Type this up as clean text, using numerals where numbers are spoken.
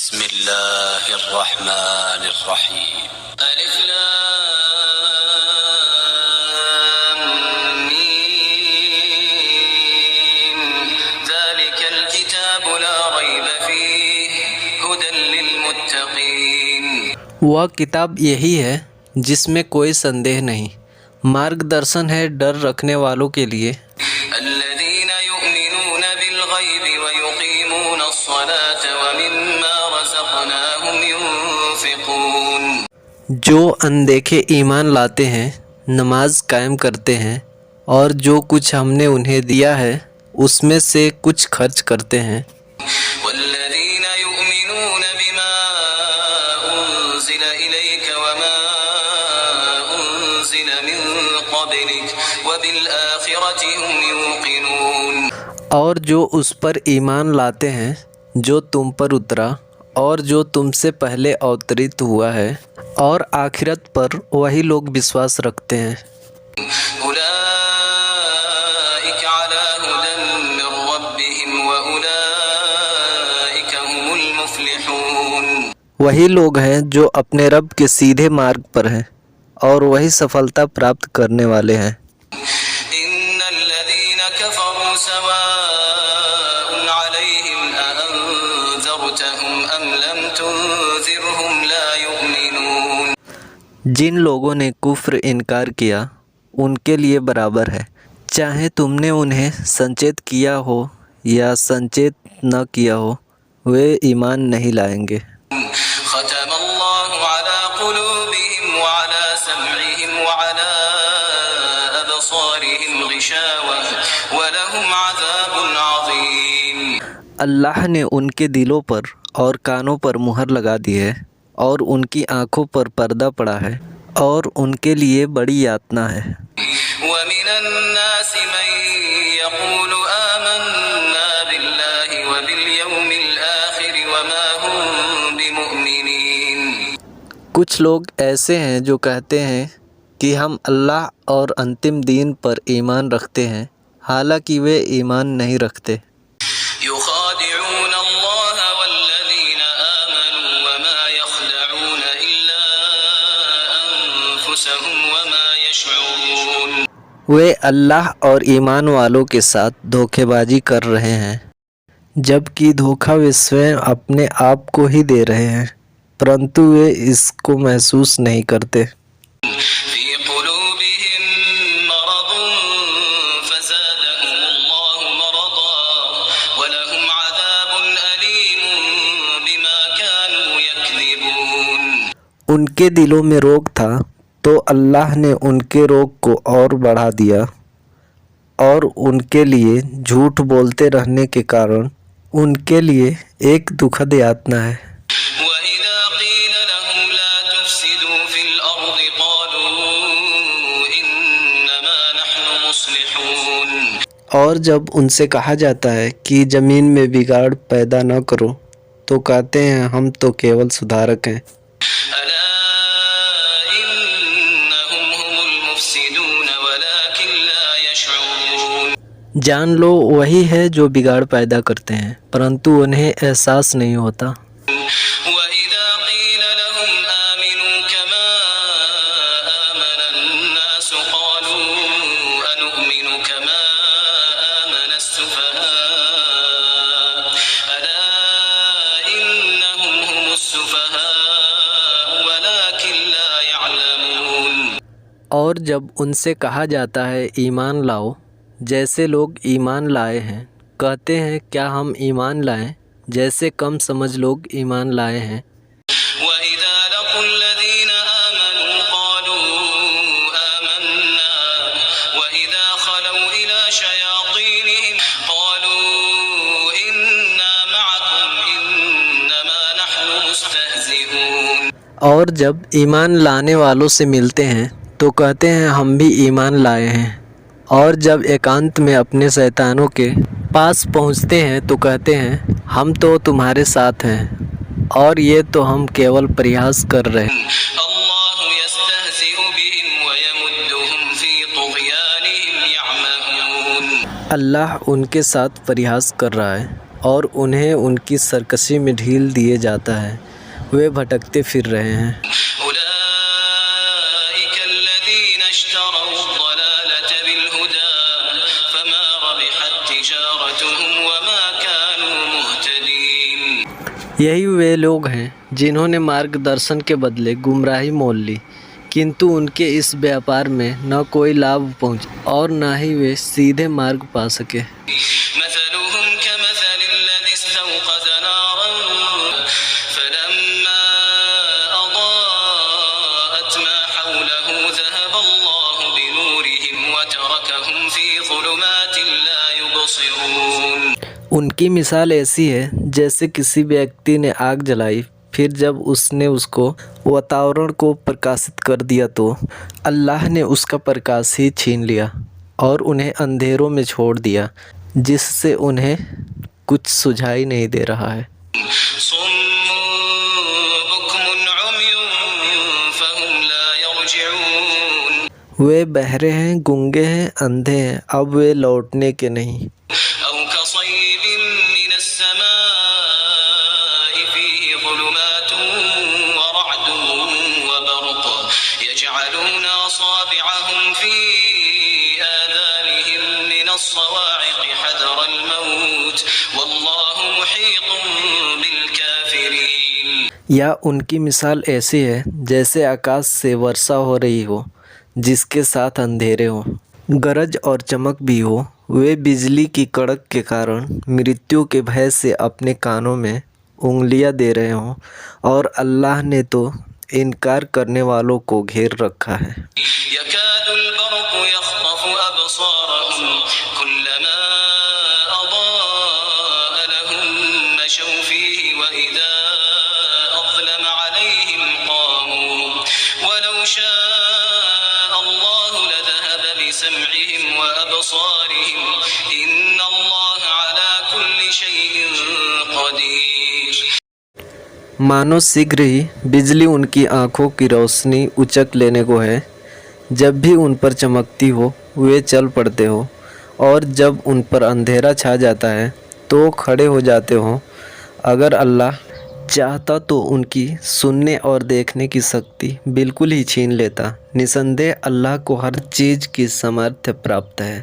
بسم اللہ الرحمن الرحیم الف لام میم ذالک الکتاب لا ریب فیہ ھدی للمتقین۔ وہ کتاب یہی ہے جس میں کوئی سندیہ نہیں، مارگ درشن ہے ڈر رکھنے والوں کے لیے۔ الذین یؤمنون بالغیب ویقیمون الصلاة ومما رزقناہم ينفقون۔ جو اندیکھے ایمان لاتے ہیں، نماز قائم کرتے ہیں، اور جو کچھ ہم نے انہیں دیا ہے اس میں سے کچھ خرچ کرتے ہیں۔ والذین یؤمنون بما انزل الیک وما انزل من قبلک وبالآخرۃ هم یوقنون۔ اور جو اس پر ایمان لاتے ہیں جو تم پر اترا اور جو تم سے پہلے اوترت ہوا ہے، اور آخرت پر وہی لوگ وشواس رکھتے ہیں۔ اولئک علی ھدی من ربہم واولئک هم المفلحون۔ وہی لوگ ہیں جو اپنے رب کے سیدھے مارگ پر ہیں، اور وہی سفلتا پراپت کرنے والے ہیں۔ ان الذین کفروا سواء علیہم اانذرتہم ام لم تنذرہم لا یؤمنون۔ جن لوگوں نے کفر انکار کیا ان کے لیے برابر ہے، چاہے تم نے انہیں سنچیت کیا ہو یا سنچیت نہ کیا ہو، وہ ایمان نہیں لائیں گے۔ ختم اللہ علی قلوبہم وعلی سمعہم وعلی ابصارہم غشاوہ ولہم عذاب عظیم۔ اللہ نے ان کے دلوں پر اور کانوں پر مہر لگا دی ہے، اور ان کی آنکھوں پر پردہ پڑا ہے، اور ان کے لیے بڑی یاتنا ہے۔ ومن الناس من يقول آمنا بالله وباليوم الآخر وما هم بمؤمنين۔ کچھ لوگ ایسے ہیں جو کہتے ہیں کہ ہم اللہ اور انتم دن پر ایمان رکھتے ہیں، حالانکہ وہ ایمان نہیں رکھتے۔ يخادعون الله والذين آمنوا وما يخدعون إلا أنفسهم وما يشعرون۔ وہ اللہ اور ایمان والوں کے ساتھ دھوکے بازی کر رہے ہیں، جبکہ دھوکہ وہ سوئم اپنے آپ کو ہی دے رہے ہیں، پرنتو وہ اس کو محسوس نہیں کرتے۔ في قلوبهم مرض فزادهم الله مرضا ولهم عذاب أليم بما كانوا يكذبون۔ ان کے دلوں میں روگ تھا تو اللہ نے ان کے روگ کو اور بڑھا دیا، اور ان کے لیے جھوٹ بولتے رہنے کے کارن ان کے لیے ایک دکھد یاتنا ہے۔ وَإِذَا قِيلَ لَهُمْ لَا تُفْسِدُوا فِي الْأَرْضِ قَالُوا إِنَّمَا نَحْنُ مُصْلِحُونَ۔ اور جب ان سے کہا جاتا ہے کہ زمین میں بگاڑ پیدا نہ کرو تو کہتے ہیں ہم تو کیول سدھارک ہیں۔ أَلَا إِنَّهُمْ هُمُ الْمُفْسِدُونَ وَلَكِنْ لَا يَشْعُرُونَ۔ جان لو وہی ہے جو بگاڑ پیدا کرتے ہیں، پرنتو انہیں احساس نہیں ہوتا۔ وَإِذَا قِيلَ لَهُمْ آمِنُوا كَمَا آمَنَ النَّاسُ قَالُوا أَنُؤْمِنُ كَمَا آمَنَ السُّفَهَاءُ أَلَا إِنَّهُمْ هُمُ السُّفَهَاءُ وَلَكِنْ لَا يَعْلَمُونَ۔ اور جب ان سے کہا جاتا ہے ایمان لاؤ جیسے لوگ ایمان لائے ہیں، کہتے ہیں کیا ہم ایمان لائیں جیسے کم سمجھ لوگ ایمان لائے ہیں۔ وَإِذَا لَقُوا الَّذِينَ آمَنُوا قَالُوا آمَنَّا وَإِذَا خَلَوْا إِلَى شَيَاطِينِهِمْ قَالُوا إِنَّا مَعَكُمْ إِنَّمَا نَحْنُ مُسْتَهْزِئُونَ۔ اور جب ایمان لانے والوں سے ملتے ہیں تو کہتے ہیں ہم بھی ایمان لائے ہیں، اور جب ایکانت میں اپنے شیطانوں کے پاس پہنچتے ہیں تو کہتے ہیں ہم تو تمہارے ساتھ ہیں، اور یہ تو ہم کیول پریاس کر رہے ہیں۔ اللہ یستہزئ بہم ویمدہم فی طغیانہم یعمہون۔ اللہ ان کے ساتھ پریاس کر رہا ہے اور انہیں ان کی سرکشی میں ڈھیل دیے جاتا ہے، وہ بھٹکتے پھر رہے ہیں۔ أولئك الذين اشتروا الضلالة بالهدى فما ربحت تجارتهم وما كانوا مهتدين۔ یہی وہ لوگ ہیں جنہوں نے مارگ درشن کے بدلے گمراہی مول لی، کنتو ان کے اس بیاپار میں نہ کوئی لابھ پہنچا اور نہ ہی وہ سیدھے مارگ پا سکے۔ مثلهم كمثل الذي استوقد نارا فلما أضاءت ما حوله ذهب الله بنورهم وتركهم في ظلمات لا يبصرون۔ ان کی مثال ایسی ہے جیسے کسی ویکتی نے آگ جلائی، پھر جب اس نے اس کو واتاورن کو پرکاشت کر دیا تو اللہ نے اس کا پرکاش ہی چھین لیا اور انہیں اندھیروں میں چھوڑ دیا جس سے انہیں کچھ سجھائی نہیں دے رہا ہے۔ صم بكم عمي فهم لا يرجعون۔ وہ بہرے ہیں، گنگے ہیں، اندھے ہیں، اب وہ لوٹنے کے نہیں۔ أو كصيب من السماء فيه ظلمات ورعد وبرق يجعلون أصابعهم في آذانهم من الصواعق حذر الموت والله محيط بالكافرين۔ یا ان کی مثال ایسی ہے جیسے آکاش سے ورشا ہو رہی ہو جس کے ساتھ اندھیرے ہوں، گرج اور چمک بھی ہو، وہ بجلی کی کڑک کے کارن مرتیو کے بھے سے اپنے کانوں میں انگلیاں دے رہے ہوں، اور اللہ نے تو انکار کرنے والوں کو گھیر رکھا ہے۔ يكاد البرق يخطف أبصارهم كلما أضاء لهم مشوا فيه وإذا أظلم عليهم قاموا ولو شاء الله لذهب بسمعهم وأبصارهم إن الله على كل شيء قدير۔ مانو شیغر ہی بجلی ان کی آنکھوں کی روشنی اچک لینے کو ہے، جب بھی ان پر چمکتی ہو وہ چل پڑتے ہو، اور جب ان پر اندھیرا چھا جاتا ہے تو کھڑے ہو جاتے ہوں۔ اگر اللہ چاہتا تو ان کی سننے اور دیکھنے کی شکتی بالکل ہی چھین لیتا۔ نسندہ اللہ کو ہر چیز کی سمرتھ پراپت ہے۔